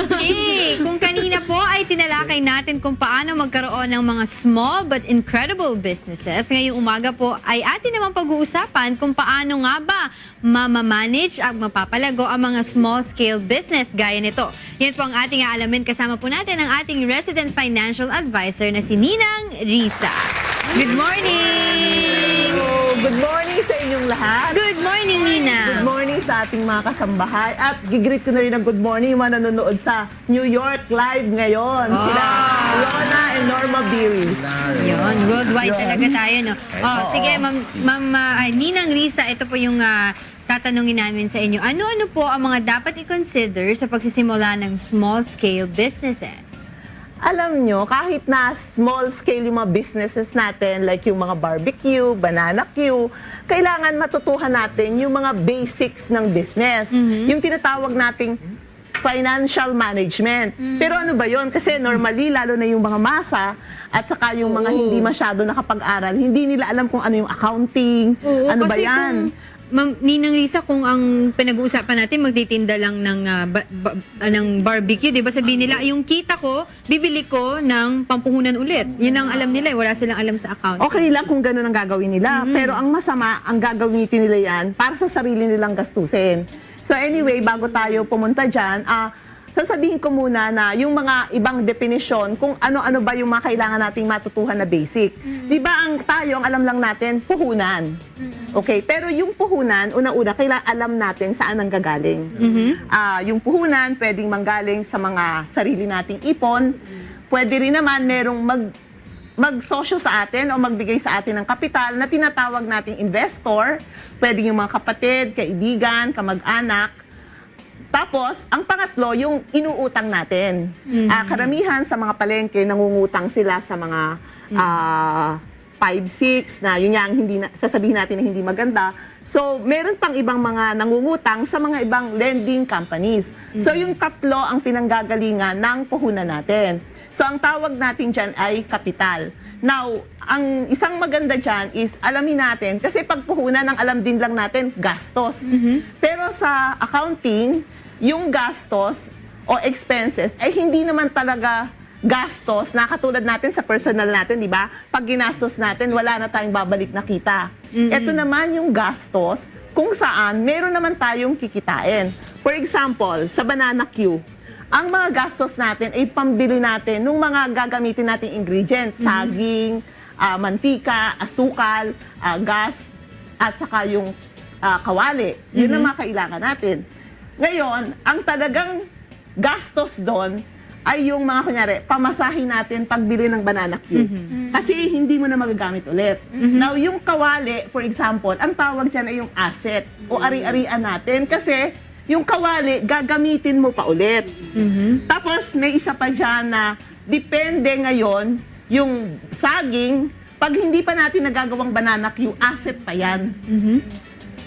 Okay, kung kanina po ay tinalakay natin kung paano magkaroon ng mga small but incredible businesses, ngayong umaga po ay atin naman pag-uusapan kung paano nga ba mamamanage at mapapalago ang mga small-scale business gaya nito. Yan po ang ating aalamin. Kasama po natin ang ating resident financial advisor na si Ninang Risa. Good morning! Good morning sa inyong lahat. Good morning, Nina! Good morning sa ating mga kasambahay. At gigreet ko na rin ng good morning yung mga nanonood sa New York live ngayon. Sila Rona and Norma Beery. Yun, worldwide Yun. talaga tayo, no? Oh, sige, Ma'am Ninang Risa, ito po yung tatanungin namin sa inyo. Ano-ano po ang mga dapat i-consider sa pagsisimula ng small-scale businesses? Alam nyo, kahit na small scale yung mga businesses natin, like yung mga barbecue, banana queue, kailangan matutuhan natin yung mga basics ng business. Yung tinatawag nating financial management. Pero ano ba yon? Kasi normally, lalo na yung mga masa at saka yung mga hindi masyado nakapag-aral, hindi nila alam kung ano yung accounting, ano ba yan. Ma'am Ninang Risa, kung ang pinag-uusapan natin magtitinda lang ng ng barbecue, 'di ba? Sabihin nila, yung kita ko, bibili ko ng pampuhunan ulit. 'Yun ang alam nila, wala silang alam sa account. Okay lang kung gano'n ang gagawin nila. Pero ang masama, ang gagawin nila yan para sa sarili nilang gastusin. So anyway, bago tayo pumunta dyan, sasabihin ko muna na yung mga ibang definisyon kung ano-ano ba yung mga kailangan nating matutuhan na basic. Di ba ang alam lang natin, puhunan. Okay, pero yung puhunan, una-una, kailangan alam natin saan ang gagaling. Yung puhunan, pwedeng manggaling sa mga sarili nating ipon. Pwede rin naman merong magsosyo sa atin o magbigay sa atin ng kapital na tinatawag nating investor. Pwede yung mga kapatid, kaibigan, kamag-anak. Tapos, ang pangatlo, yung inuutang natin. Karamihan sa mga palengke, nangungutang sila sa mga 5-6 na yun yung sasabihin natin na hindi maganda. So, meron pang ibang mga nangungutang sa mga ibang lending companies. So, yung tatlo ang pinanggagalingan ng puhunan natin. So, ang tawag natin dyan ay kapital. Now, ang isang maganda dyan is alamin natin, kasi pagpuhunan, ang alam din lang natin, gastos. Pero sa accounting, yung gastos o expenses ay hindi naman talaga gastos na katulad natin sa personal natin, di ba? Pag ginastos natin, wala na tayong babalik na kita. Ito naman yung gastos kung saan meron naman tayong kikitain. For example, sa banana queue, ang mga gastos natin ay pambili natin ng mga gagamitin nating ingredients, saging, mantika, asukal, gas, at saka yung kawali. Yun ang mga kailangan natin. Ngayon, ang talagang gastos doon ay yung mga, kunyari, pamasahin natin pagbili ng banana cube. Kasi hindi mo na magagamit ulit. Now, yung kawali, for example, ang tawag dyan ay yung asset o ari-arian natin kasi yung kawali, gagamitin mo pa ulit. Tapos, may isa pa dyan na depende ngayon, yung saging, pag hindi pa natin nagagawang banana cube, asset pa yan.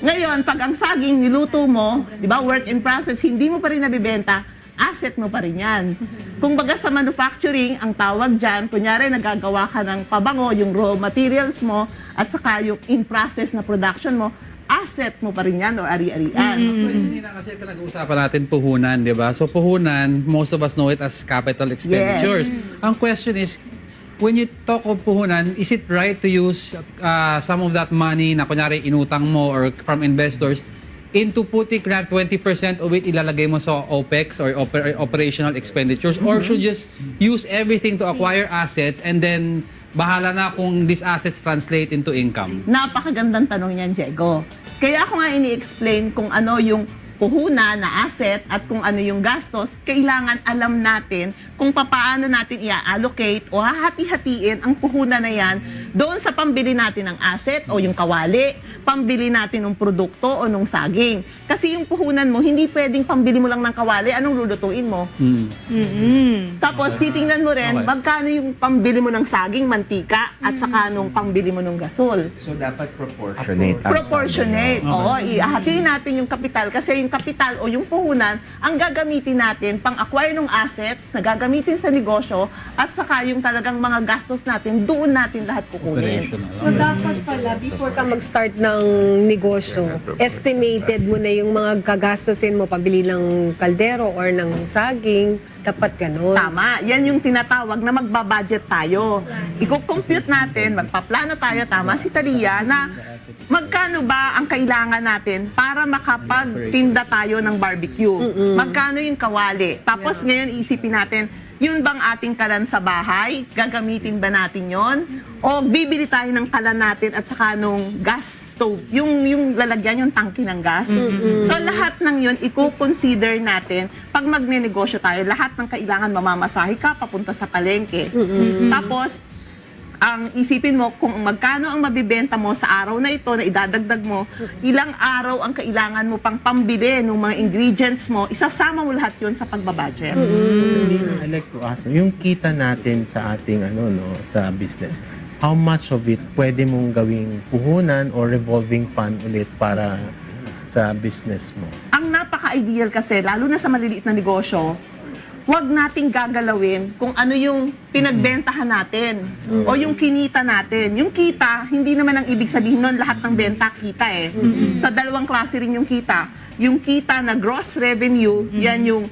Ngayon, pag ang saging niluto mo, di ba, work in process, hindi mo pa rin nabibenta, asset mo pa rin yan. Kung baga sa manufacturing, ang tawag dyan, kunyari nagagawa ka ng pabango, yung raw materials mo, at saka yung in process na production mo, asset mo pa rin yan o ari-arian. Question nila kasi pinag-uusapan natin puhunan, di ba? So puhunan, most of us know it as capital expenditures. Ang question is, when you talk of puhunan, is it right to use some of that money na kunyari inutang mo or from investors into putting 20% of it ilalagay mo sa OPEX or operational expenditures, or should just use everything to acquire assets and then bahala na kung these assets translate into income? Napakagandang tanong yan, Diego. Kaya ako nga ini-explain kung ano yung puhunan na asset at kung ano yung gastos, kailangan alam natin kung paano natin i-allocate o hahati-hatiin ang puhunan na yan doon sa pambili natin ng asset o yung kawali, pambili natin ng produkto o ng saging. Kasi yung puhunan mo, hindi pwedeng pambili mo lang ng kawali, anong lulutuin mo? Tapos titingnan mo rin, magkano yung pambili mo ng saging, mantika, at saka nung pambili mo ng gasol. So, dapat proportionate. Proportionate. Oo, ihatiin natin yung kapital kasi yung kapital o yung puhunan ang gagamitin natin pang-acquire ng assets na gagamitin sa negosyo at saka yung talagang mga gastos natin, doon natin lahat kukunin. Operational. So dapat pala, before ka mag-start ng negosyo, estimated mo na yung mga gagastusin mo, pabili ng kaldero or ng saging, dapat ganun. Tama. Yan yung tinatawag na magbabudget tayo. I-compute natin, magpaplano tayo, tama si Talia, na magkano ba ang kailangan natin para makapagtinda tayo ng barbecue? Magkano yung kawali? Tapos ngayon isipin natin, yun bang ating kalan sa bahay? Gagamitin ba natin yon? O bibili tayo ng kalan natin at saka nung gas stove, yung lalagyan, yung tangki ng gas? So lahat ng yun, i-consider natin pag magnenegosyo tayo, lahat ng kailangan mamamasahe ka papunta sa palengke. Tapos, ang isipin mo kung magkano ang mabibenta mo sa araw na ito na idadagdag mo, ilang araw ang kailangan mo pang pambili ng mga ingredients mo, isasama mo lahat yun sa pagbabudget. I like to ask, yung kita natin sa ating sa business, how much of it pwede mong gawing puhunan or revolving fund ulit para sa business mo? Ang napaka-ideal kasi, lalo na sa maliliit na negosyo, huwag nating gagalawin kung ano yung pinagbentahan natin o yung kinita natin. Yung kita, hindi naman ang ibig sabihin nun lahat ng benta kita eh. Sa dalawang klase rin yung kita. Yung kita na gross revenue, yan yung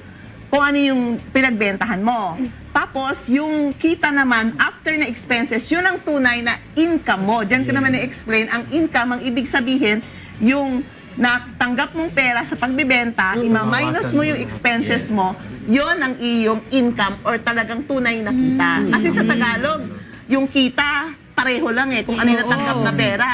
kung ano yung pinagbentahan mo. Tapos, yung kita naman, after na expenses, yun ang tunay na income mo. Diyan ko naman na-explain, ang income, ang ibig sabihin, yung natanggap mong pera sa pagbibenta, ima-minus mo yung expenses mo, yon ang iyong income or talagang tunay na kita. Kasi sa Tagalog, yung kita, pareho lang eh, kung ano yung natanggap na pera.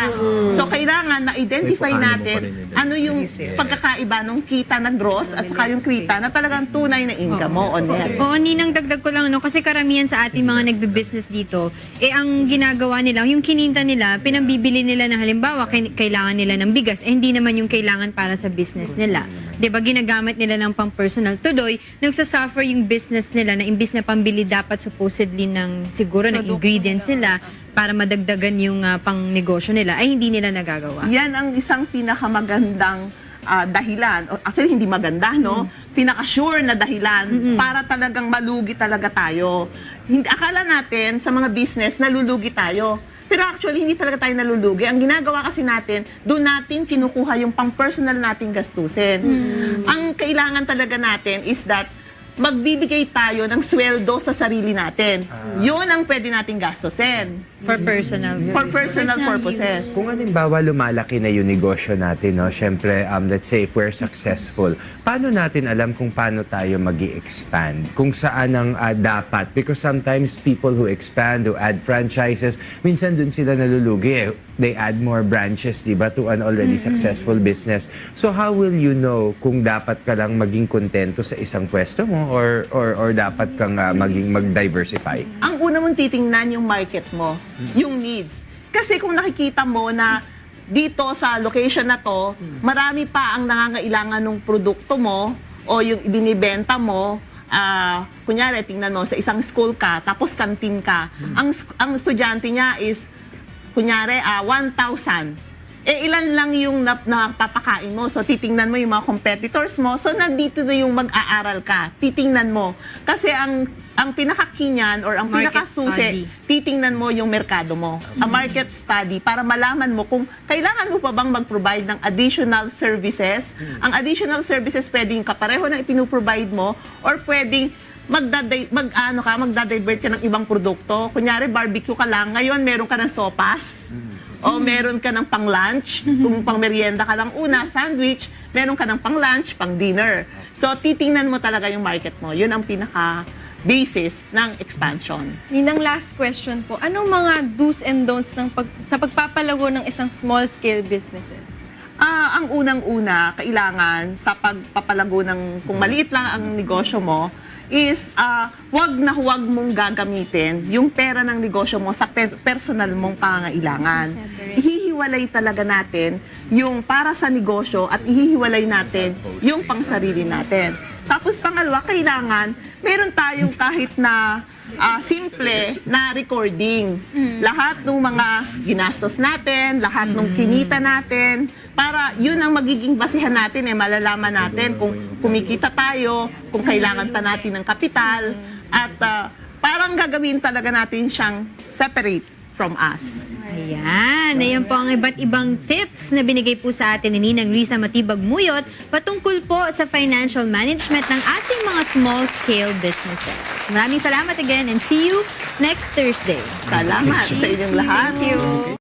So, kailangan na-identify natin ano yung pagkakaiba ng kita na gross at saka yung kita na talagang tunay na income mo o net. Oo, Ninang, dagdag ko lang, no? Kasi karamihan sa ating mga nagbe-business dito, ang ginagawa nila, yung kininta nila, pinambibili nila na halimbawa, kailangan nila ng bigas, hindi naman yung kailangan para sa business nila. 'Di ba ginagamit nila ng pang-personal. Tuloy, nagsasuffer yung business nila na imbis na pambili dapat supposedly ng siguro ng ingredients nila para madagdagan yung pang-negosyo nila, ay hindi nila nagagawa. Yan ang isang pinakamagandang dahilan. Actually, hindi maganda, no? Pinaka-sure na dahilan para talagang malugi talaga tayo. Akala natin sa mga business, nalulugi tayo. Pero actually, hindi talaga tayo nalulugi. Ang ginagawa kasi natin, doon natin kinukuha yung pang-personal nating gastusin. Ang kailangan talaga natin is that magbibigay tayo ng sweldo sa sarili natin. Yun ang pwede nating gastusin. For personal. For personal purposes. Kung halimbawa lumalaki na yung negosyo natin, no? Siyempre, let's say if we're successful, paano natin alam kung paano tayo mag-i-expand? Kung saan ang dapat? Because sometimes people who expand, who add franchises, minsan dun sila nalulugi eh. They add more branches, di ba, to an already successful business. So how will you know kung dapat ka lang maging kontento sa isang pwesto mo or dapat kang maging mag-diversify? Ang una mong titingnan yung market mo, yung needs. Kasi kung nakikita mo na dito sa location na to, marami pa ang nangangailangan ng produkto mo o yung ibinibenta mo, kunyari, tingnan mo, sa isang school ka, tapos kantin ka. Ang estudyante niya is, kunyari, 1,000. Ilan lang yung napapakain mo. So, titingnan mo yung mga competitors mo. So, nandito na yung mag-aaral ka. Titingnan mo. Kasi ang pinakakinyan or ang Market pinakasusi, study. titingnan mo yung merkado mo. A market study para malaman mo kung kailangan mo pa bang mag-provide ng additional services. Ang additional services pwedeng kapareho ng ipinuprovide mo or pwedeng magdadivert ka ng ibang produkto. Kunyari, barbecue ka lang. Ngayon, meron ka ng sopas. O meron ka ng pang-lunch. Kung pang-merienda ka lang una, sandwich. Meron ka ng pang-lunch, pang-dinner. So, titingnan mo talaga yung market mo. Yun ang pinaka-basis ng expansion. Ninang, last question po. Anong mga do's and don'ts sa pagpapalago ng isang small-scale businesses? Ang unang-una, kailangan sa pagpapalago ng, kung maliit lang ang negosyo mo, is huwag mong gagamitin yung pera ng negosyo mo sa personal mong pangangailangan. Ihihiwalay talaga natin yung para sa negosyo at ihihiwalay natin yung pangsarili natin. Tapos pangalawa, kailangan meron tayong kahit na simple na recording. Lahat ng mga ginastos natin, lahat ng kinita natin, para yun ang magiging basihan natin, malalaman natin kung kumikita tayo, kung kailangan pa natin ng kapital, at parang gagawin talaga natin siyang separate. from us. Ayan po ang iba't ibang tips na binigay po sa atin ni Ninang Risa Matibag Muyot patungkol po sa financial management ng ating mga small-scale businesses. Maraming salamat again and see you next Thursday. Salamat sa inyong lahat. Thank you.